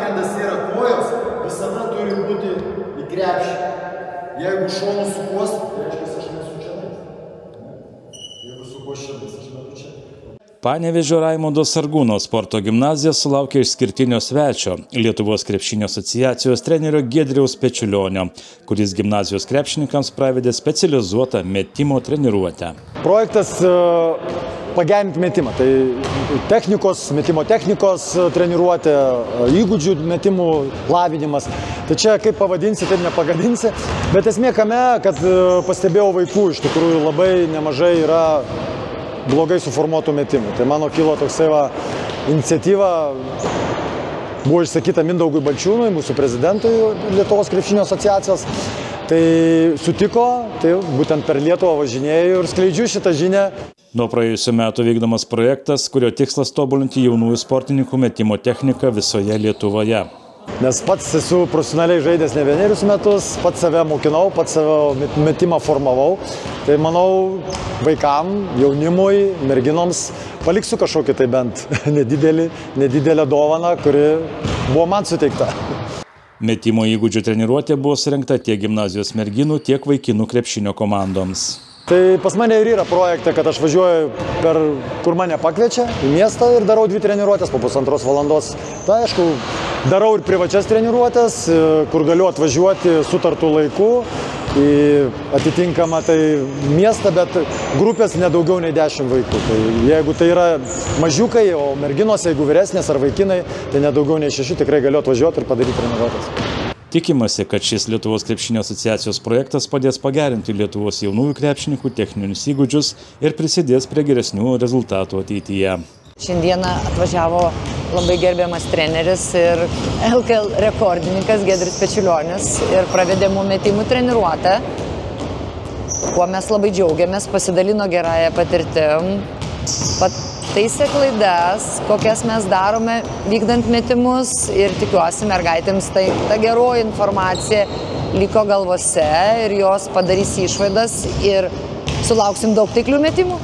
pagrindas yra kojos, visada turi būti į krepšį. Jeigu šonu sukuos, tai reiškia, aš nesu čia. Jeigu sukuos šiandien, aš metu čia. Panevėžio Raimundo Sargūno sporto gimnazija sulaukė išskirtinio svečio Lietuvos krepšinio asociacijos trenerio Giedriaus Pečiulionio, kuris gimnazijos krepšininkams pravedė specializuotą metimo treniruotę. Projektas pagerinti metimą. Tai metimo technikos treniruotė, įgūdžių metimų lavinimas. Tai čia kaip pavadinsi, taip nepagadinsi. Bet esmė kame, kad pastebėjau vaikų, iš tikrųjų labai nemažai yra blogai suformuotų metimų. Tai mano kilo toksai iniciatyva, buvo išsakyta Mindaugui Balčiūnui, mūsų prezidentui Lietuvos krepšinio asociacijos. Tai sutiko, tai būtent per Lietuvą važinėjau ir skleidžiu šitą žinią. Nuo praėjusių metų vykdomas projektas, kurio tikslas tobulinti jaunųjų sportininkų metimo techniką visoje Lietuvoje. Nes pats esu profesionaliai žaidęs ne vienerius metus, pats save mokinau, pats save metimą formavau. Tai manau, vaikam, jaunimui, merginoms paliksiu kažkokį tai bent nedidelę dovaną, kuri buvo man suteikta. Metimo įgūdžių treniruotė buvo surengta tiek gimnazijos merginų, tiek vaikinų krepšinio komandoms. Tai pas mane ir yra projekte, kad aš važiuoju kur mane pakviečia į miestą ir darau 2 treniruotės po 1,5 valandos. Tai aišku, darau ir privačias treniruotės, kur galiu atvažiuoti sutartų laikų į atitinkamą miestą, bet grupės nedaugiau nei 10 vaikų. Tai jeigu tai yra mažiukai, o merginos, jeigu vyresnės ar vaikinai, tai nedaugiau nei 6 tikrai galiu atvažiuoti ir padaryti treniruotės. Tikimasi, kad šis Lietuvos krepšinio asociacijos projektas padės pagerinti Lietuvos jaunųjų krepšininkų techninius įgūdžius ir prisidės prie geresnių rezultatų ateityje. Šiandieną atvažiavo labai gerbiamas treneris ir LKL rekordininkas Giedrius Pečiulionis ir pravedė mum metimų treniruotę, kuo mes labai džiaugiamės, pasidalino gerąją patirtim, taisė klaidas, kokias mes darome vykdant metimus ir tikiuosi mergaitėms ta geroji informacija liko galvose ir jos padarys išvadas ir sulauksim daug taiklių metimų.